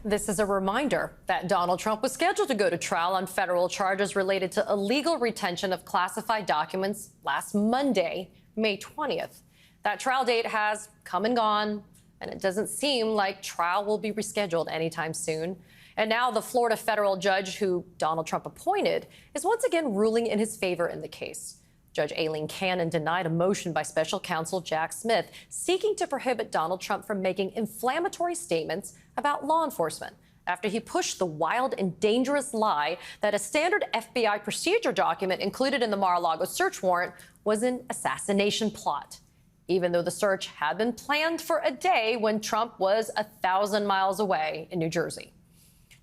This is a reminder that Donald Trump was scheduled to go to trial on federal charges related to illegal retention of classified documents last Monday, May 20th. That trial date has come and gone, and it doesn't seem like trial will be rescheduled anytime soon. And now the Florida federal judge who Donald Trump appointed is once again ruling in his favor in the case. Judge Aileen Cannon denied a motion by special counsel Jack Smith seeking to prohibit Donald Trump from making inflammatory statements about law enforcement after he pushed the wild and dangerous lie that a standard FBI procedure document included in the Mar-a-Lago search warrant was an assassination plot, even though the search had been planned for a day when Trump was 1,000 miles away in New Jersey.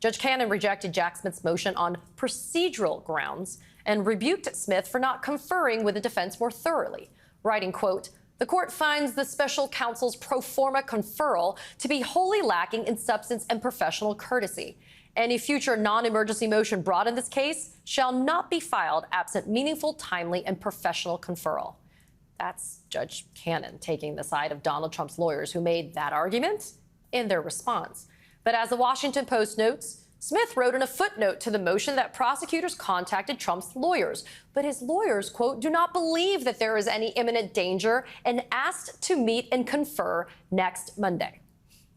Judge Cannon rejected Jack Smith's motion on procedural grounds and rebuked Smith for not conferring with the defense more thoroughly, writing, quote, "The court finds the special counsel's pro forma conferral to be wholly lacking in substance and professional courtesy. Any future non-emergency motion brought in this case shall not be filed absent meaningful, timely, and professional conferral." That's Judge Cannon taking the side of Donald Trump's lawyers who made that argument in their response. But as the Washington Post notes, Smith wrote in a footnote to the motion that prosecutors contacted Trump's lawyers, but his lawyers, quote, "do not believe that there is any imminent danger," and asked to meet and confer next Monday.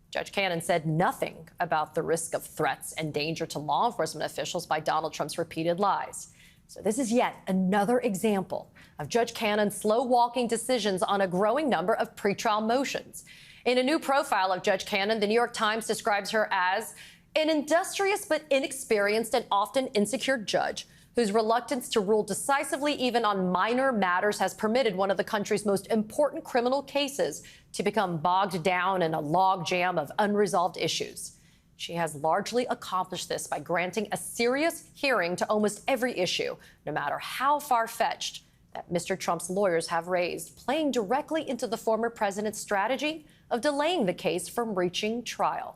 Judge Cannon said nothing about the risk of threats and danger to law enforcement officials by Donald Trump's repeated lies. So this is yet another example of Judge Cannon's slow-walking decisions on a growing number of pretrial motions. In a new profile of Judge Cannon, the New York Times describes her as an industrious but inexperienced and often insecure judge whose reluctance to rule decisively even on minor matters has permitted one of the country's most important criminal cases to become bogged down in a logjam of unresolved issues. She has largely accomplished this by granting a serious hearing to almost every issue, no matter how far-fetched that Mr. Trump's lawyers have raised, playing directly into the former president's strategy of delaying the case from reaching trial.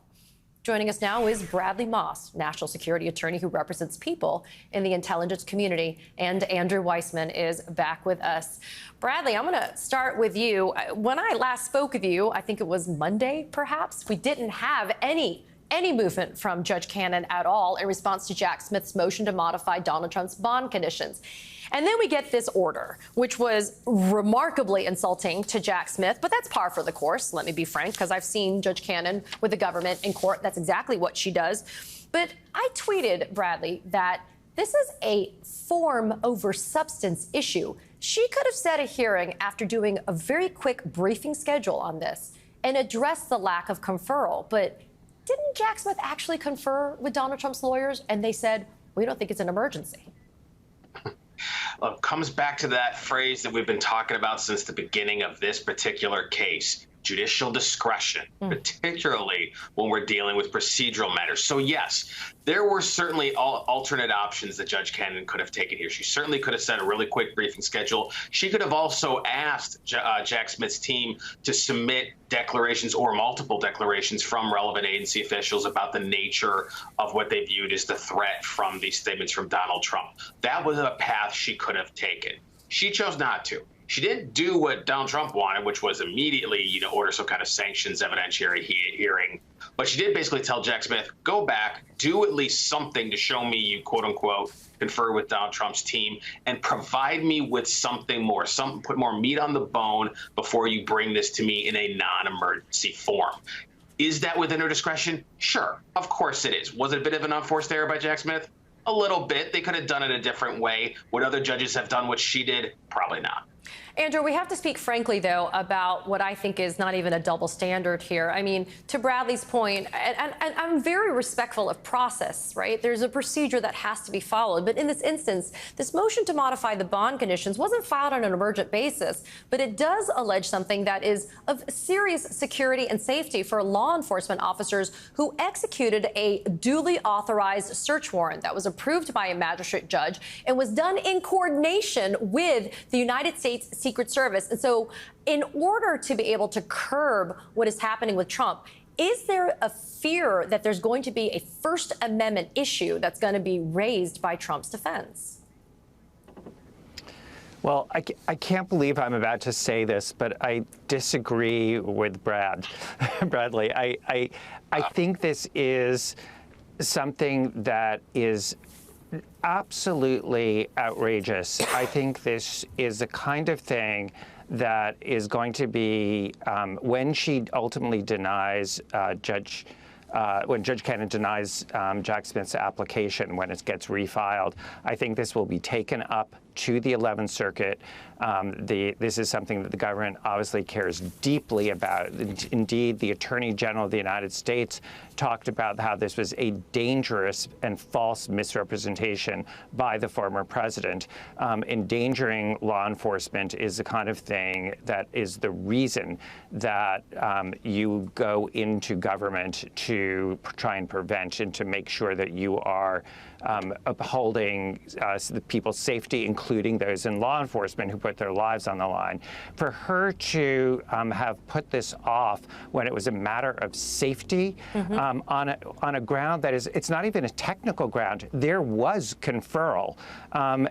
Joining us now is Bradley Moss, national security attorney who represents people in the intelligence community, and Andrew Weissmann is back with us. Bradley, I'm going to start with you. When I last spoke with you, I think it was Monday, perhaps, we didn't have any movement from Judge Cannon at all in response to Jack Smith's motion to modify Donald Trump's bond conditions. And then we get this order, which was remarkably insulting to Jack Smith, but that's par for the course, let me be frank, because I've seen Judge Cannon with the government in court. That's exactly what she does. But I tweeted, Bradley, that this is a form over substance issue. She could have set a hearing after doing a very quick briefing schedule on this and addressed the lack of conferral. But didn't Jack Smith actually confer with Donald Trump's lawyers? And they said, we don't think it's an emergency. Well, it comes back to that phrase that we've been talking about since the beginning of this particular case: judicial discretion, particularly when we're dealing with procedural matters. So, yes, there were certainly alternate options that Judge Cannon could have taken here. She certainly could have set a really quick briefing schedule. She could have also asked Jack Smith's team to submit declarations or multiple declarations from relevant agency officials about the nature of what they viewed as the threat from these statements from Donald Trump. That was a path she could have taken. She chose not to. She didn't do what Donald Trump wanted, which was immediately, order some kind of sanctions evidentiary hearing. But she did basically tell Jack Smith, go back, do at least something to show me you, quote unquote, confer with Donald Trump's team, and provide me with something more, put more meat on the bone before you bring this to me in a non-emergency form. Is that within her discretion? Sure, of course it is. Was it a bit of an unforced error by Jack Smith? A little bit. They could have done it a different way. Would other judges have done what she did? Probably not. Andrew, we have to speak frankly, though, about what I think is not even a double standard here. I mean, to Bradley's point, and I'm very respectful of process, right? There's a procedure that has to be followed. But in this instance, this motion to modify the bond conditions wasn't filed on an emergent basis, but it does allege something that is of serious security and safety for law enforcement officers who executed a duly authorized search warrant that was approved by a magistrate judge and was done in coordination with the United States Secret Service. And so in order to be able to curb what is happening with Trump, is there a fear that there's going to be a First Amendment issue that's going to be raised by Trump's defense? Well, I can't believe I'm about to say this, but I disagree with Bradley. I think this is something that is absolutely outrageous. I think this is the kind of thing that is going to be, when she ultimately denies when Judge Cannon denies Jack Smith's application when it gets refiled, I think this will be taken up to the 11th Circuit. This is something that the government obviously cares deeply about. Indeed, the Attorney General of the United States talked about how this was a dangerous and false misrepresentation by the former president. Endangering law enforcement is the kind of thing that is the reason that you go into government to try and prevent and to make sure that you are upholding the people's safety, including those in law enforcement who put their lives on the line. For her to have put this off when it was a matter of safety on a ground that is, it's not even a technical ground. There was conferral.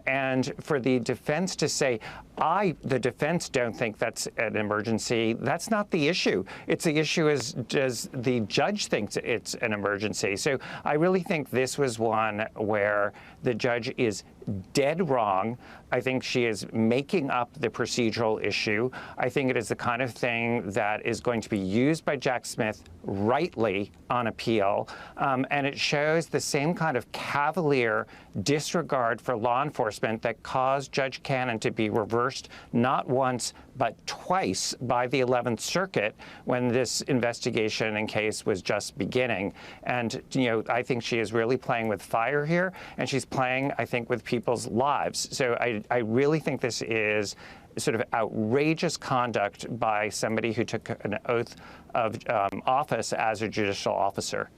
And for the defense to say, the defense don't think that's an emergency, that's not the issue. It's the issue is, does the judge think it's an emergency? So I really think this was one where the judge is dead wrong. I think she is making up the procedural issue. I think it is the kind of thing that is going to be used by Jack Smith rightly on appeal. And it shows the same kind of cavalier disregard for law enforcement that caused Judge Cannon to be reversed not once, but twice by the 11th Circuit when this investigation and case was just beginning. And, I think she is really playing with fire here, and she's playing, I think, with people's lives. So I really think this is sort of outrageous conduct by somebody who took an oath of office as a judicial officer.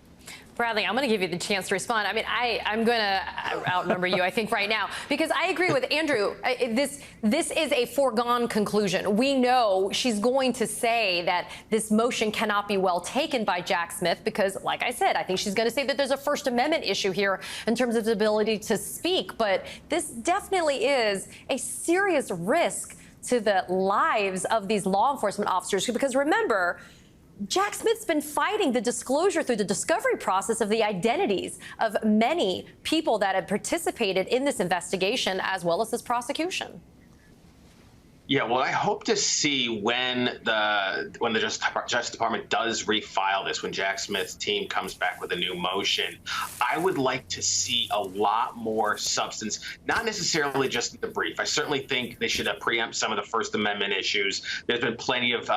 Bradley, I'm going to give you the chance to respond. I mean, I'm going to outnumber you, I think, right now, because I agree with Andrew. This is a foregone conclusion. We know she's going to say that this motion cannot be well taken by Jack Smith because, like I said, I think she's going to say that there's a First Amendment issue here in terms of the ability to speak. But this definitely is a serious risk to the lives of these law enforcement officers, because remember, Jack Smith's been fighting the disclosure through the discovery process of the identities of many people that had participated in this investigation as well as this prosecution. Yeah, well, I hope to see when the Justice Department does refile this, when Jack Smith's team comes back with a new motion, I would like to see a lot more substance, not necessarily just in the brief. I certainly think they should preempt some of the First Amendment issues. There's been plenty of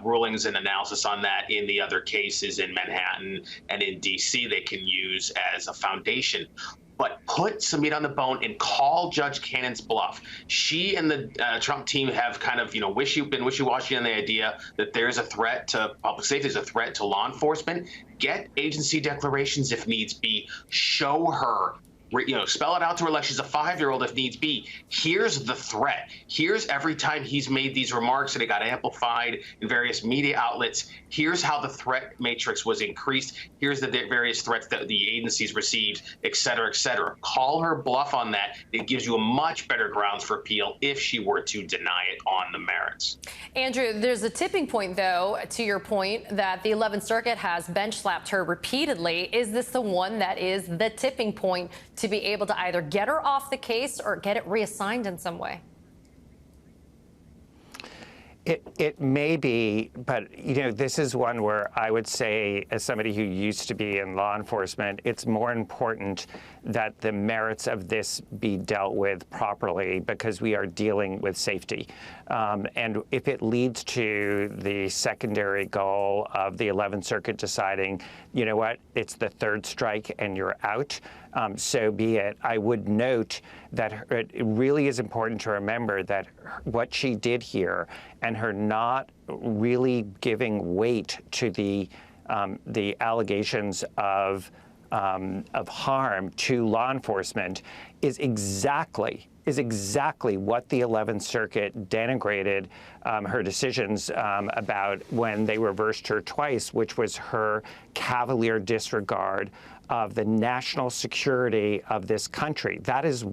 rulings and analysis on that in the other cases in Manhattan and in D.C. they can use as a foundation. But put some meat on the bone and call Judge Cannon's bluff. She and the Trump team have kind of, been wishy-washy on the idea that there's a threat to public safety, there's a threat to law enforcement. Get agency declarations if needs be. Show her, spell it out to her like she's a 5-year-old if needs be. Here's the threat. Here's every time he's made these remarks and it got amplified in various media outlets. Here's how the threat matrix was increased. Here's the various threats that the agencies received, et cetera, et cetera. Call her bluff on that. It gives you a much better grounds for appeal if she were to deny it on the merits. Andrew, there's a tipping point, though, to your point, that the 11th Circuit has bench-slapped her repeatedly. Is this the one that is the tipping point to be able to either get her off the case or get it reassigned in some way? It may be, but, this is one where I would say, as somebody who used to be in law enforcement, it's more important that the merits of this be dealt with properly because we are dealing with safety. And if it leads to the secondary goal of the 11th Circuit deciding, you know what, it's the third strike and you're out, so be it. I would note that it really is important to remember that what she did here and her not really giving weight to the allegations of harm to law enforcement is exactly what the 11th Circuit denigrated her decisions about when they reversed her twice, which was her cavalier disregard of the national security of this country. That is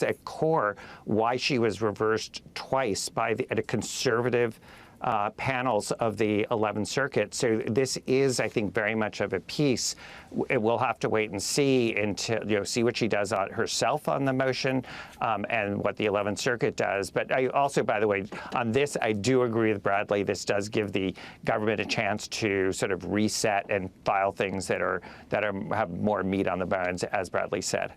at core why she was reversed twice by a conservative panels of the 11th Circuit. So this is, I think, very much of a piece. We'll have to wait and see until see what she does herself on the motion and what the 11th Circuit does. But I also, by the way, on this, I do agree with Bradley. This does give the government a chance to sort of reset and file things that have more meat on the bones, as Bradley said.